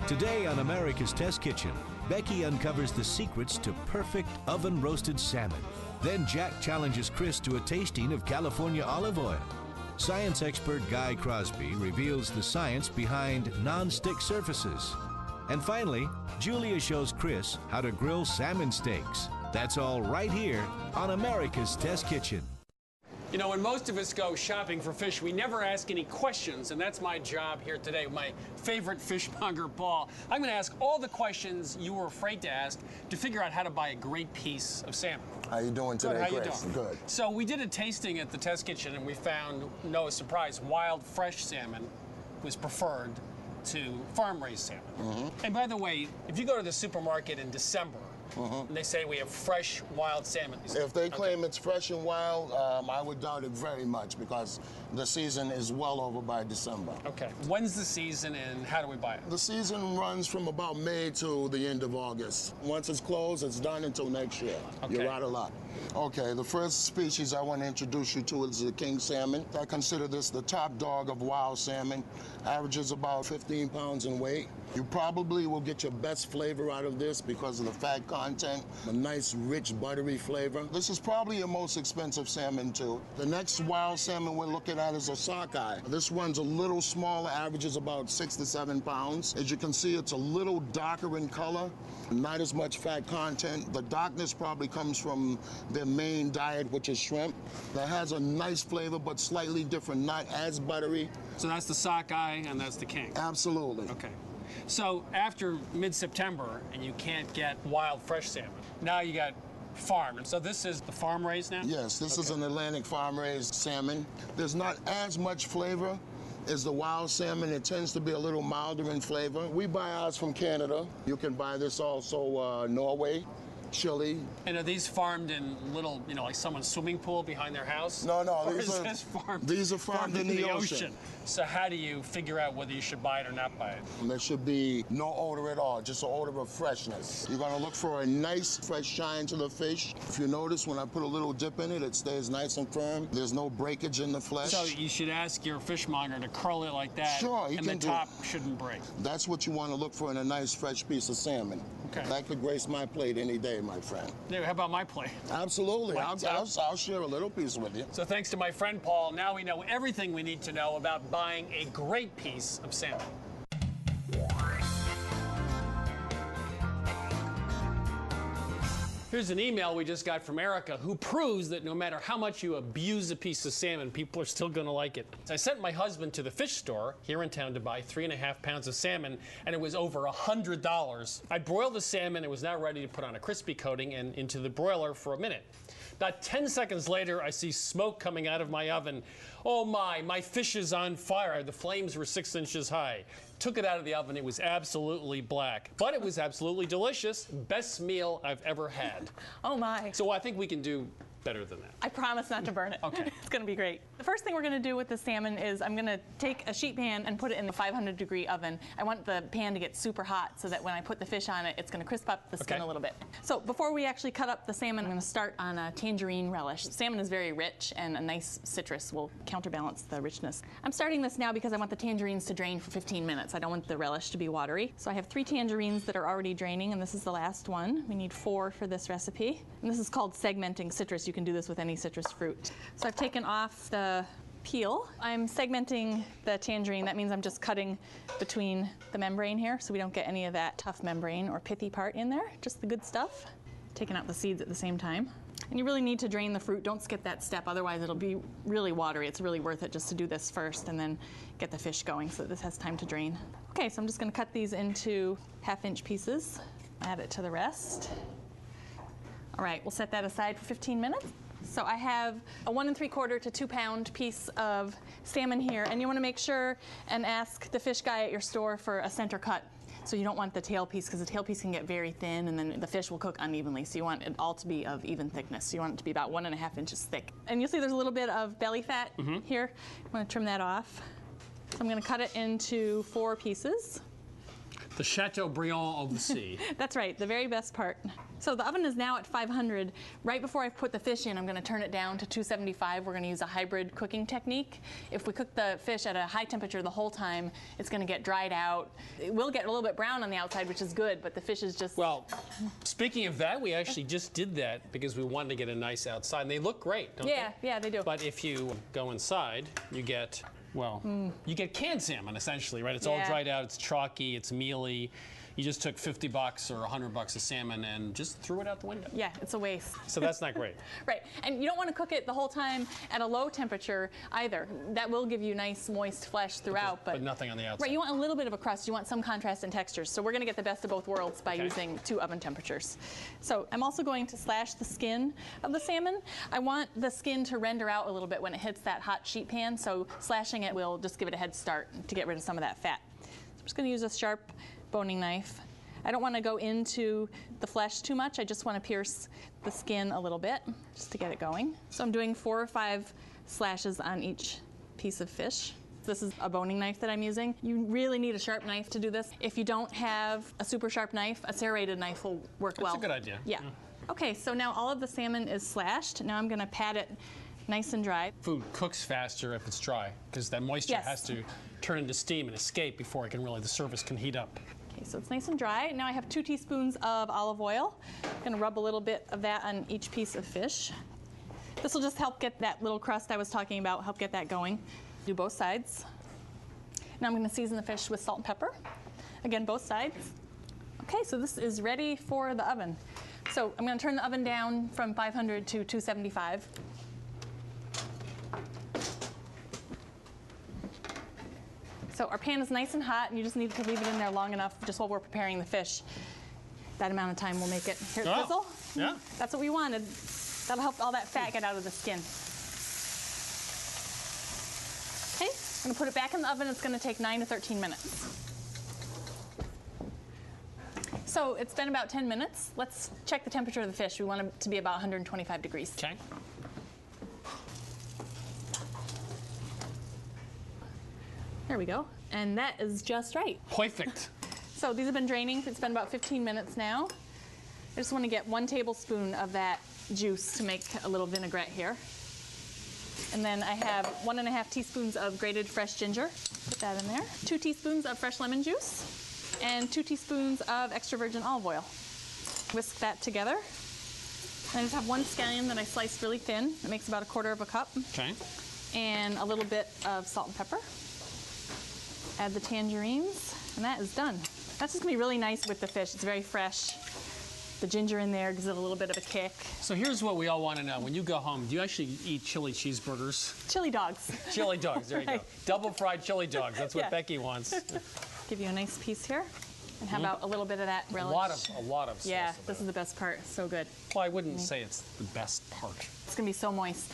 Today on America's Test Kitchen, Becky uncovers the secrets to perfect oven-roasted salmon. Then Jack challenges Chris to a tasting of California olive oil. Science expert Guy Crosby reveals the science behind non-stick surfaces. And finally, Julia shows Chris how to grill salmon steaks. That's all right here on America's Test Kitchen. You know, when most of us go shopping for fish, we never ask any questions, and that's my job here today with my favorite fishmonger, Paul. I'm going to ask all the questions you were afraid to ask to figure out how to buy a great piece of salmon. How you doing today, Good, Chris? How you doing? Good. So we did a tasting at the Test Kitchen, and we found, no surprise, wild, fresh salmon was preferred to farm-raised salmon. And by the way, if you go to the supermarket in December, and they say we have fresh wild salmon. If they claim it's fresh and wild, I would doubt it very much because the season is well over by December. Okay. When's the season and how do we buy it? The season runs from about May to the end of August. Once it's closed, it's done until next year. Okay. You're out of luck. Okay, the first species I want to introduce you to is the king salmon. I consider this the top dog of wild salmon. Averages about 15 pounds in weight. You probably will get your best flavor out of this because of the fat content, a nice, rich, buttery flavor. This is probably your most expensive salmon, too. The next wild salmon we're looking at is a sockeye. This one's a little smaller, averages about 6 to 7 pounds. As you can see, it's a little darker in color, not as much fat content. The darkness probably comes from their main diet, which is shrimp. That has a nice flavor, but slightly different, not as buttery. So that's the sockeye and that's the king? Absolutely. Okay. So after mid-September and you can't get wild fresh salmon, now you got farm. And so this is the farm raised now? Yes, this is an Atlantic farm raised salmon. There's not as much flavor as the wild salmon. It tends to be a little milder in flavor. We buy ours from Canada. You can buy this also Norway, Chile. And are these farmed in little, you know, like someone's swimming pool behind their house? No, no. Or is this farmed? These are farmed in the ocean. So how do you figure out whether you should buy it or not buy it? There should be no odor at all, just an odor of freshness. You're gonna look for a nice fresh shine to the fish. If you notice, when I put a little dip in it, it stays nice and firm. There's no breakage in the flesh. So you should ask your fishmonger to curl it like that. Sure, he and can the top shouldn't break. That's what you want to look for in a nice fresh piece of salmon. Okay. That could grace my plate any day, my friend. Yeah, how about my plate? Absolutely. I'll share a little piece with you. So thanks to my friend Paul, now we know everything we need to know about buying a great piece of salmon. Here's an email we just got from Erica who proves that no matter how much you abuse a piece of salmon, people are still going to like it. I sent my husband to the fish store here in town to buy 3.5 pounds of salmon, and it was over $100. I broiled the salmon. It was now ready to put on a crispy coating and into the broiler for a minute. About 10 seconds later, I see smoke coming out of my oven. Oh my fish is on fire. The flames were 6 inches high. Took it out of the oven. It was absolutely black, but it was absolutely delicious. Best meal I've ever had. Oh my. So I think we can do better than that. I promise not to burn it. Okay. It's going to be great. The first thing we're going to do with the salmon is I'm going to take a sheet pan and put it in the 500-degree oven. I want the pan to get super hot so that when I put the fish on it, it's going to crisp up the skin a little bit. So before we actually cut up the salmon, I'm going to start on a tangerine relish. Salmon is very rich, and a nice citrus will counterbalance the richness. I'm starting this now because I want the tangerines to drain for 15 minutes. I don't want the relish to be watery. So I have 3 tangerines that are already draining, and this is the last one. We need 4 for this recipe. And this is called segmenting citrus. You can do this with any citrus fruit. So I've taken off the peel. I'm segmenting the tangerine. That means I'm just cutting between the membrane here so we don't get any of that tough membrane or pithy part in there, just the good stuff. Taking out the seeds at the same time. And you really need to drain the fruit. Don't skip that step, otherwise it'll be really watery. It's really worth it just to do this first and then get the fish going so that this has time to drain. Okay, so I'm just going to cut these into 1/2-inch pieces. Add it to the rest. All right, we'll set that aside for 15 minutes. So I have a 1 3/4 to 2 pound piece of salmon here, and you want to make sure and ask the fish guy at your store for a center cut. So you don't want the tail piece, because the tail piece can get very thin and then the fish will cook unevenly. So you want it all to be of even thickness. So you want it to be about 1.5 inches thick. And you'll see there's a little bit of belly fat here. You want to trim that off. So I'm going to cut it into 4 pieces. The Chateaubriand of the sea. That's right, the very best part. So the oven is now at 500. Right before I put the fish in, I'm going to turn it down to 275. We're going to use a hybrid cooking technique. If we cook the fish at a high temperature the whole time, it's going to get dried out. It will get a little bit brown on the outside, which is good, but the fish is just... Well, speaking of that, we actually just did that because we wanted to get a nice outside. And they look great, don't they? Yeah, they do. But if you go inside, you get, well, you get canned salmon, essentially, right? It's all dried out, it's chalky, it's mealy. You just took $50 or $100 of salmon and just threw it out the window. Yeah, it's a waste. So that's not great. Right, and you don't want to cook it the whole time at a low temperature either. That will give you nice, moist flesh throughout. But nothing on the outside. Right, you want a little bit of a crust. You want some contrast in textures. So we're going to get the best of both worlds by using 2 oven temperatures. So I'm also going to slash the skin of the salmon. I want the skin to render out a little bit when it hits that hot sheet pan, so slashing it will just give it a head start to get rid of some of that fat. So I'm just going to use a sharp boning knife. I don't want to go into the flesh too much. I just want to pierce the skin a little bit just to get it going. So I'm doing 4 or 5 slashes on each piece of fish. This is a boning knife that I'm using. You really need a sharp knife to do this. If you don't have a super sharp knife, a serrated knife will work well. That's a good idea. Yeah. Okay, so now all of the salmon is slashed. Now I'm going to pat it nice and dry. Food cooks faster if it's dry because that moisture has to turn into steam and escape before it can really, the surface can heat up. Okay, so it's nice and dry. Now I have 2 teaspoons of olive oil. I'm going to rub a little bit of that on each piece of fish. This will just help get that little crust I was talking about, help get that going. Do both sides. Now I'm going to season the fish with salt and pepper. Again, both sides. Okay, so this is ready for the oven. So I'm going to turn the oven down from 500 to 275. So our pan is nice and hot, and you just need to leave it in there long enough just while we're preparing the fish. That amount of time will make it. Here's sizzle. Yeah. That's what we wanted. That'll help all that fat get out of the skin. Okay, I'm going to put it back in the oven. It's going to take 9 to 13 minutes. So it's been about 10 minutes. Let's check the temperature of the fish. We want it to be about 125 degrees. Okay. There we go. And that is just right. Perfect. So these have been draining. It's been about 15 minutes now. I just want to get 1 tablespoon of that juice to make a little vinaigrette here. And then I have 1½ teaspoons of grated fresh ginger. Put that in there. 2 teaspoons of fresh lemon juice. And 2 teaspoons of extra virgin olive oil. Whisk that together. And I just have 1 scallion that I sliced really thin. It makes about 1/4 cup. Okay. And a little bit of salt and pepper. Add the tangerines, and that is done. That's just gonna be really nice with the fish. It's very fresh. The ginger in there gives it a little bit of a kick. So here's what we all want to know. When you go home, do you actually eat chili cheeseburgers? Chili dogs. Chili dogs, there you go. Double fried chili dogs, that's what Becky wants. Give you a nice piece here. And how about a little bit of that relish? A lot of sauce. Yeah, this is the best part. So good. Well, I wouldn't say it's the best part. It's gonna be so moist.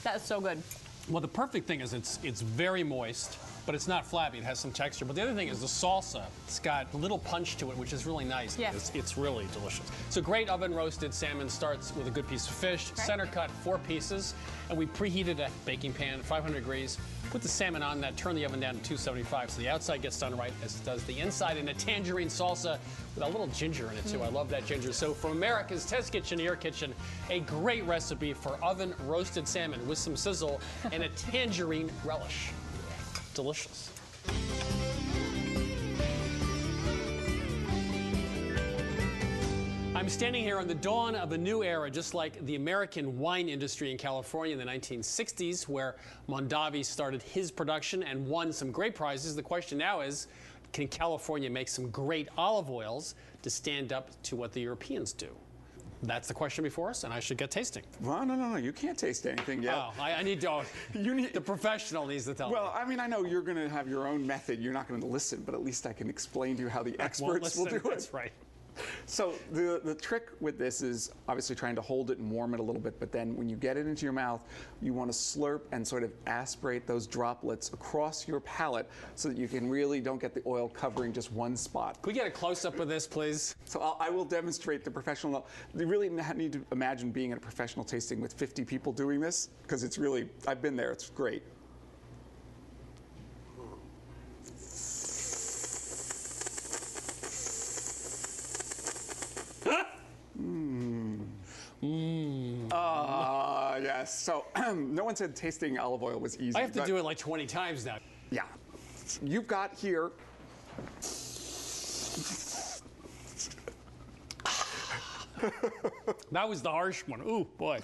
That is so good. Well, the perfect thing is it's very moist, but it's not flabby. It has some texture. But the other thing is the salsa. It's got a little punch to it, which is really nice. Yeah. It's really delicious. So great oven roasted salmon starts with a good piece of fish, center cut 4 pieces, and we preheated a baking pan at 500 degrees. Put the salmon on that, turn the oven down to 275 so the outside gets done right as does the inside, and a tangerine salsa with a little ginger in it too. I love that ginger. So from America's Test Kitchen to your kitchen, a great recipe for oven roasted salmon with some sizzle and a tangerine relish. Delicious. I'm standing here on the dawn of a new era, just like the American wine industry in California in the 1960s, where Mondavi started his production and won some great prizes. The question now is, can California make some great olive oils to stand up to what the Europeans do? That's the question before us, and I should get tasting. Well, no, you can't taste anything yet. Oh, I need to. The professional needs to tell me. Well, I mean, I know you're going to have your own method. You're not going to listen, but at least I can explain to you how the experts will do it. That's right. So the trick with this is obviously trying to hold it and warm it a little bit, but then when you get it into your mouth, you want to slurp and sort of aspirate those droplets across your palate so that you can really don't get the oil covering just one spot. Can we get a close-up of this, please? So I will demonstrate the professional. You really need to imagine being at a professional tasting with 50 people doing this, because it's really, I've been there, it's great. No one said tasting olive oil was easy. I have to do it like 20 times now. Yeah. You've got here. That was the harsh one. Ooh, boy.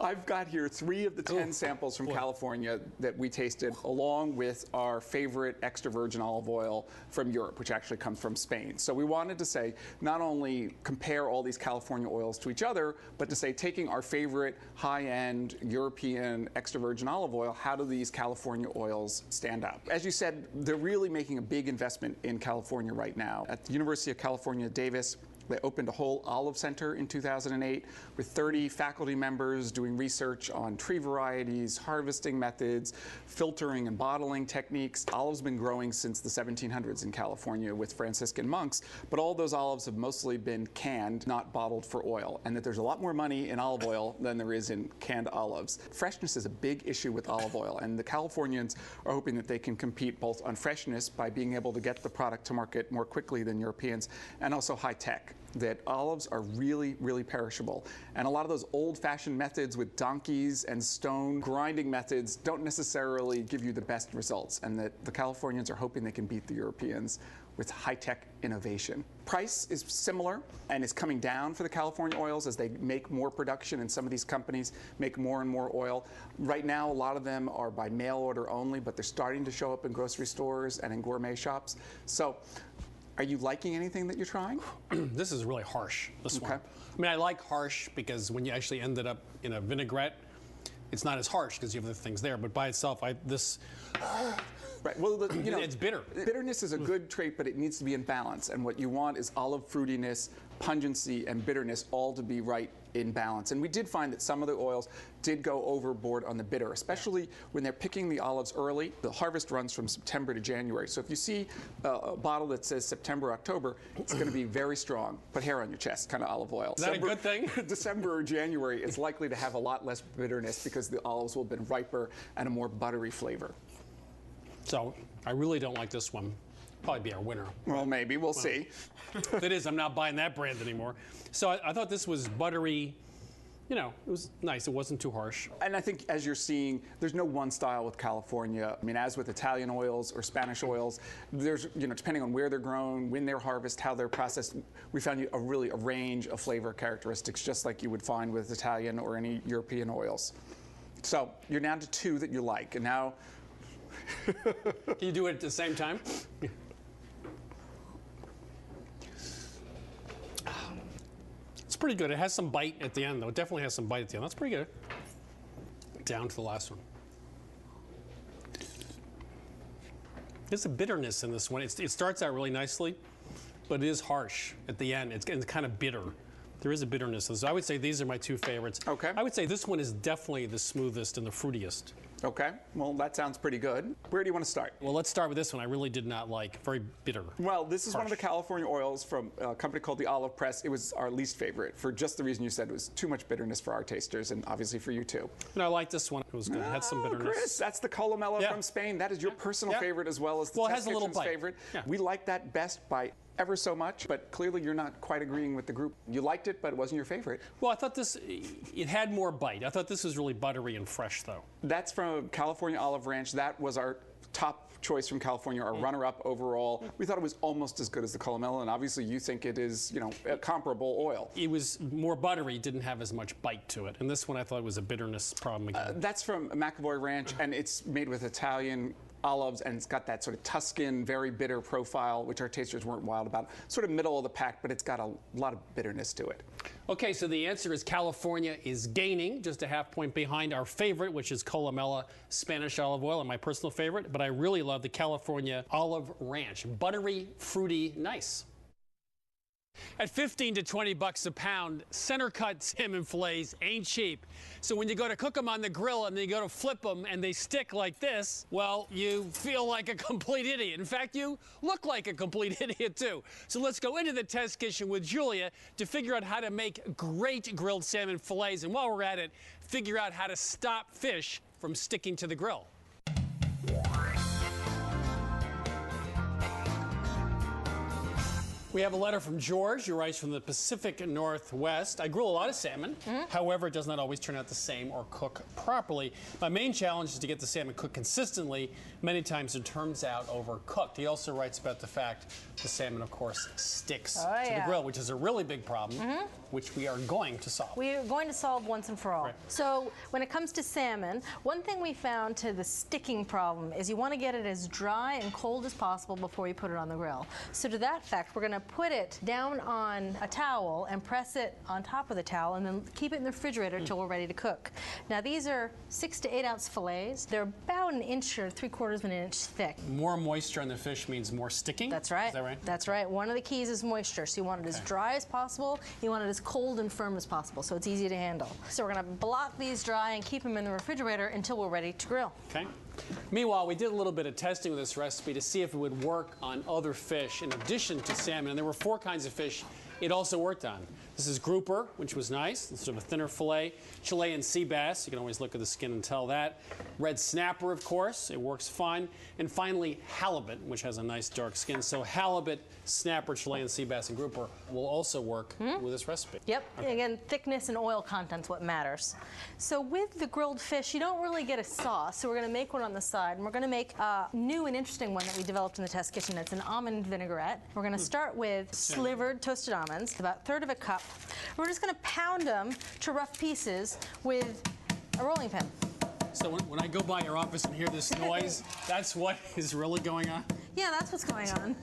I've got here 3 of the 10 samples from California that we tasted, along with our favorite extra virgin olive oil from Europe, which actually comes from Spain. So we wanted to say, not only compare all these California oils to each other, but to say, taking our favorite high-end European extra virgin olive oil, how do these California oils stand up? As you said, they're really making a big investment in California right now. At the University of California, Davis, they opened a whole olive center in 2008 with 30 faculty members doing research on tree varieties, harvesting methods, filtering and bottling techniques. Olives have been growing since the 1700s in California with Franciscan monks, but all those olives have mostly been canned, not bottled for oil, and that there's a lot more money in olive oil than there is in canned olives. Freshness is a big issue with olive oil, and the Californians are hoping that they can compete both on freshness by being able to get the product to market more quickly than Europeans, and also high tech. That olives are really, really perishable. And a lot of those old-fashioned methods with donkeys and stone grinding methods don't necessarily give you the best results, and that the Californians are hoping they can beat the Europeans with high-tech innovation. Price is similar and is coming down for the California oils as they make more production, and some of these companies make more and more oil. Right now, a lot of them are by mail order only, but they're starting to show up in grocery stores and in gourmet shops. So, are you liking anything that you're trying? This is really harsh, this one. I mean, I like harsh because when you actually ended up in a vinaigrette, it's not as harsh because you have the things there. But by itself, this... Right. Well, you know, it's bitter. Bitterness is a good trait, but it needs to be in balance. And what you want is olive fruitiness, pungency, and bitterness all to be right in balance. And we did find that some of the oils did go overboard on the bitter, especially when they're picking the olives early. The harvest runs from September to January. So if you see a bottle that says September, October, it's going to be very strong. Put hair on your chest kind of olive oil. Is that a good thing? December or January, it's likely to have a lot less bitterness because the olives will have been riper and a more buttery flavor. So I really don't like this one. Probably be our winner. Well, maybe. We'll see. If it is, I'm not buying that brand anymore. So I thought this was buttery. You know, it was nice. It wasn't too harsh. And I think, as you're seeing, there's no one style with California. I mean, as with Italian oils or Spanish oils, there's, you know, depending on where they're grown, when they're harvested, how they're processed, we found a range of flavor characteristics, just like you would find with Italian or any European oils. So you're down to 2 that you like, and now. Can you do it at the same time? It's pretty good. It has some bite at the end, though. It definitely has some bite at the end. That's pretty good. Down to the last one. There's a bitterness in this one. It starts out really nicely, but it is harsh at the end. It's kind of bitter. There is a bitterness. So I would say these are my 2 favorites. Okay. I would say this one is definitely the smoothest and the fruitiest. Okay, well, that sounds pretty good. Where do you want to start? Well, let's start with this one. I really did not like. Very bitter. Well, this is harsh. One of the California oils from a company called the Olive Press. It was our least favorite for just the reason you said. It was too much bitterness for our tasters, and obviously for you too. And I like this one. It was good. It had some bitterness. Chris, that's the Columella from Spain. That is your personal favorite as well as the Test Kitchen's favorite. Yeah. We like that best by ever so much, but clearly you're not quite agreeing with the group. You liked it, but it wasn't your favorite. Well, I thought it had more bite. I thought this was really buttery and fresh, though. That's from California Olive Ranch. That was our top choice from California, our runner-up overall. We thought it was almost as good as the Columella, and obviously you think it is, you know, a comparable oil. It was more buttery, didn't have as much bite to it. And this one I thought was a bitterness problem again. That's from McAvoy Ranch, and it's made with Italian olives, and it's got that sort of Tuscan, very bitter profile, which our tasters weren't wild about. Sort of middle of the pack, but it's got a lot of bitterness to it. Okay, so the answer is California is gaining, just a half point behind our favorite, which is Columella Spanish olive oil, and my personal favorite, but I really love the California Olive Ranch. Buttery, fruity, nice. At 15 to 20 bucks a pound, center cut salmon fillets ain't cheap. So when you go to cook them on the grill and then you go to flip them and they stick like this, well, you feel like a complete idiot. In fact, you look like a complete idiot too. So let's go into the test kitchen with Julia to figure out how to make great grilled salmon fillets. And while we're at it, figure out how to stop fish from sticking to the grill. We have a letter from George, who writes from the Pacific Northwest. I grill a lot of salmon. However, it does not always turn out the same or cook properly. My main challenge is to get the salmon cooked consistently. Many times it turns out overcooked. He also writes about the fact the salmon, of course, sticks to the grill, which is a really big problem, which we are going to solve. We are going to solve once and for all. Right. So when it comes to salmon, one thing we found to the sticking problem is you want to get it as dry and cold as possible before you put it on the grill. So to that fact, we're going to put it down on a towel and press it on top of the towel and then keep it in the refrigerator until we're ready to cook. Now these are 6 to 8 ounce fillets. They're about 1 inch or 3/4 of an inch thick. More moisture on the fish means more sticking? That's right. Is that right? That's right. One of the keys is moisture. So you want it as dry as possible. You want it as cold and firm as possible so it's easy to handle. So we're going to block these dry and keep them in the refrigerator until we're ready to grill. Okay. Meanwhile, we did a little bit of testing with this recipe to see if it would work on other fish in addition to salmon. And there were 4 kinds of fish it also worked on. This is grouper, which was nice. This is sort of a thinner fillet. Chilean sea bass. You can always look at the skin and tell that. Red snapper, of course. It works fine. And finally, halibut, which has a nice dark skin. So halibut, snapper, Chilean sea bass, and grouper will also work with this recipe. Yep. Okay. Again, thickness and oil content's what matters. So with the grilled fish, you don't really get a sauce. So we're going to make one on the side. And we're going to make a new and interesting one that we developed in the test kitchen. It's an almond vinaigrette. We're going to start with slivered toasted almonds, about 1/3 cup. We're just going to pound them to rough pieces with a rolling pin. So when I go by your office and hear this noise, that's what is really going on? Yeah, that's what's going on. I'm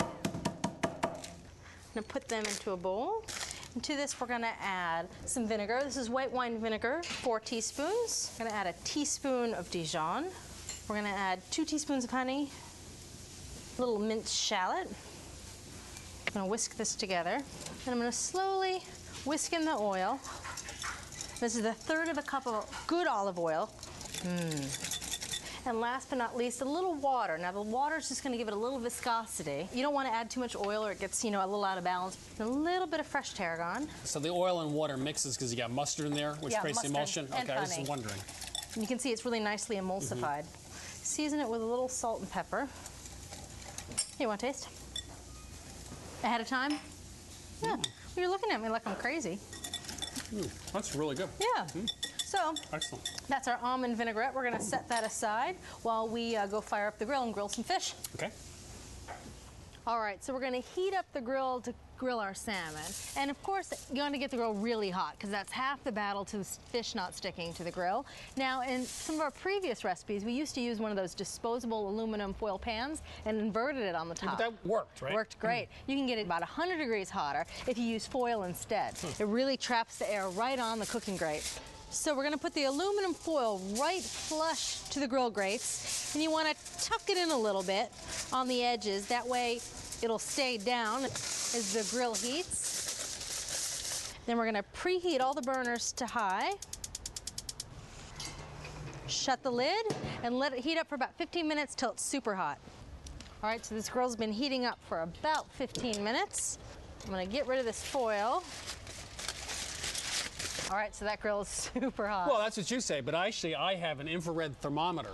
going to put them into a bowl. And to this, we're going to add some vinegar. This is white wine vinegar, 4 teaspoons. I'm going to add a teaspoon of Dijon. We're going to add 2 teaspoons of honey, a little minced shallot. I'm going to whisk this together. And I'm going to slowly whisk in the oil. This is 1/3 cup of good olive oil. And last but not least, a little water. Now the water is just going to give it a little viscosity. You don't want to add too much oil or it gets, a little out of balance. And a little bit of fresh tarragon. So the oil and water mixes because you got mustard in there, which creates the emulsion? And okay, I was honey. just wondering. And you can see it's really nicely emulsified. Season it with a little salt and pepper. Here, you want to taste? Ahead of time? Yeah. Well, you're looking at me like I'm crazy. That's really good. Yeah. So Excellent. that's our almond vinaigrette. We're going to set that aside while we go fire up the grill and grill some fish. Okay. All right, so we're going to heat up the grill to grill our salmon. And of course, you want to get the grill really hot because that's half the battle to the fish not sticking to the grill. Now, in some of our previous recipes, we used to use one of those disposable aluminum foil pans and inverted it on the top. But that worked, right? Worked great. You can get it about 100 degrees hotter if you use foil instead. It really traps the air right on the cooking grate. So we're going to put the aluminum foil right flush to the grill grates, and you want to tuck it in a little bit on the edges. That way it'll stay down as the grill heats. Then we're going to preheat all the burners to high. Shut the lid and let it heat up for about 15 minutes till it's super hot. All right, so this grill's been heating up for about 15 minutes. I'm going to get rid of this foil. All right, so that grill is super hot. Well, that's what you say, but actually I have an infrared thermometer,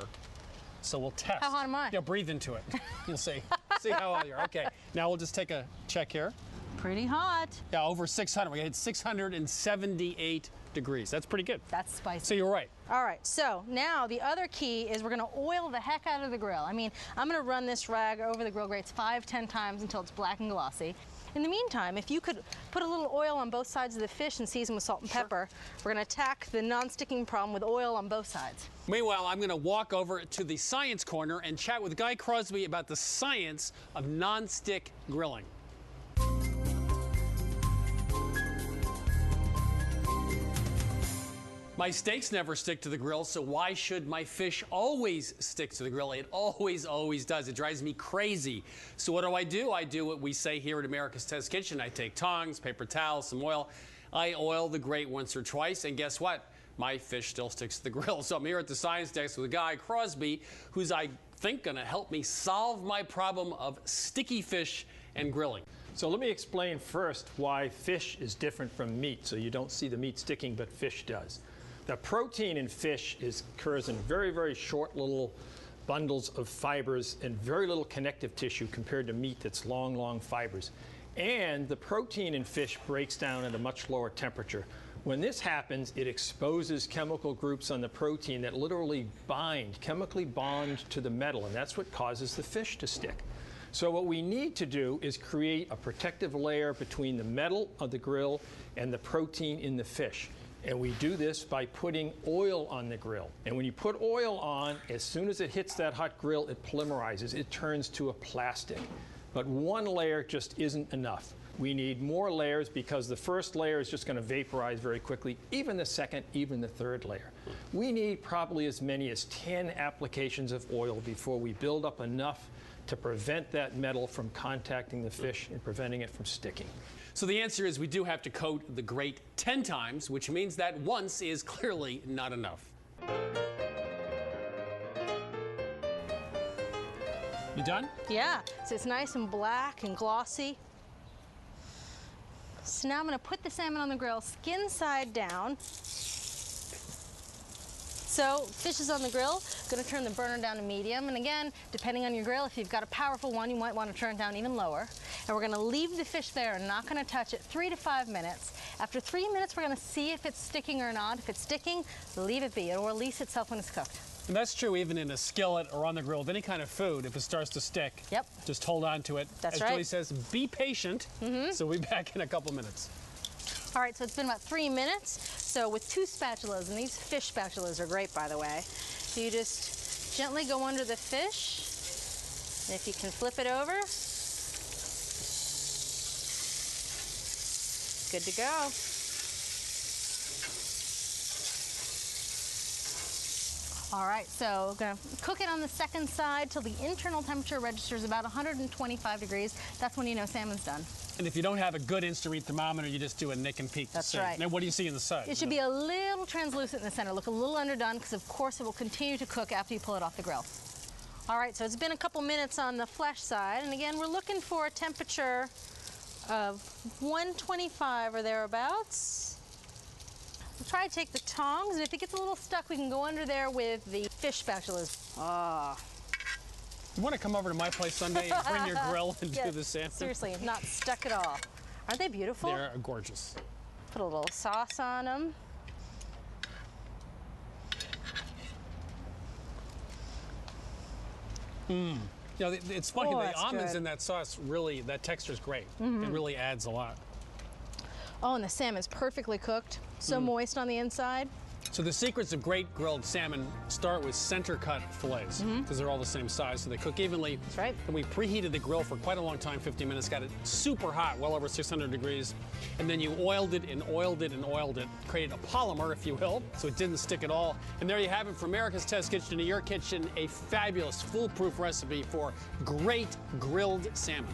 so we'll test. How hot am I? Yeah, breathe into it. You'll see. See how hot you are. Okay, now we'll just take a check here. Pretty hot. Yeah, over 600. We hit 678 degrees. That's pretty good. That's spicy. So you're right. All right, so now the other key is we're going to oil the heck out of the grill. I mean, I'm going to run this rag over the grill grates 5-10 times until it's black and glossy. In the meantime, if you could put a little oil on both sides of the fish and season with salt and pepper, we're going to attack the non-sticking problem with oil on both sides. Meanwhile, I'm going to walk over to the science corner and chat with Guy Crosby about the science of non-stick grilling. My steaks never stick to the grill, so why should my fish always stick to the grill? It always, always does. It drives me crazy. So what do? I do what we say here at America's Test Kitchen. I take tongs, paper towels, some oil. I oil the grate once or twice, and guess what? My fish still sticks to the grill. So I'm here at the science desk with Guy Crosby, who's, I think, going to help me solve my problem of sticky fish and grilling. So let me explain first why fish is different from meat. So you don't see the meat sticking, but fish does. The protein in fish occurs in very, very short little bundles of fibers and very little connective tissue compared to meat that's long, long fibers. And the protein in fish breaks down at a much lower temperature. When this happens, it exposes chemical groups on the protein that literally chemically bond to the metal, and that's what causes the fish to stick. So what we need to do is create a protective layer between the metal of the grill and the protein in the fish. And we do this by putting oil on the grill. And when you put oil on, as soon as it hits that hot grill, it polymerizes. It turns to a plastic. But one layer just isn't enough. We need more layers because the first layer is just going to vaporize very quickly, even the second, even the third layer. We need probably as many as 10 applications of oil before we build up enough to prevent that metal from contacting the fish and preventing it from sticking. So the answer is we do have to coat the grate 10 times, which means that once is clearly not enough. You done? Yeah, so it's nice and black and glossy. So now I'm going to put the salmon on the grill, skin side down. So fish is on the grill, going to turn the burner down to medium. And again, depending on your grill, if you've got a powerful one, you might want to turn it down even lower. And we're going to leave the fish there and not going to touch it 3 to 5 minutes. After 3 minutes, we're going to see if it's sticking or not. If it's sticking, leave it be. It will release itself when it's cooked. And that's true even in a skillet or on the grill with any kind of food. If it starts to stick, Yep. Just hold on to it. That's As right. Julie says, be patient. So we'll be back in a couple minutes. All right, so it's been about 3 minutes. So with 2 spatulas, and these fish spatulas are great, by the way, you just gently go under the fish. And if you can flip it over, good to go. All right, so we're gonna cook it on the second side till the internal temperature registers about 125 degrees. That's when you know salmon's done. And if you don't have a good instant read thermometer, you just do a nick and peek. That's to see. right. Now, what do you see in the side? It should be a little translucent in the center, look a little underdone, because of course it will continue to cook after you pull it off the grill. All right, so it's been a couple minutes on the flesh side, and again, we're looking for a temperature of 125 or thereabouts. We'll try to take the tongs, and if it gets a little stuck, we can go under there with the fish spatulas. Ah. You want to come over to my place someday and bring your grill and do the salmon? Seriously, not stuck at all. Aren't they beautiful? They're gorgeous. Put a little sauce on them. You know, it's funny, Oh, the that's almonds good. in that sauce really, that texture is great. It really adds a lot. Oh, and the salmon's perfectly cooked. So moist on the inside. So the secrets of great grilled salmon start with center cut fillets because they're all the same size, so they cook evenly. That's right. And we preheated the grill for quite a long time, 50 minutes, got it super hot, well over 600 degrees. And then you oiled it and oiled it and oiled it, created a polymer, if you will, so it didn't stick at all. And there you have it, from America's Test Kitchen to your kitchen, a fabulous, foolproof recipe for great grilled salmon.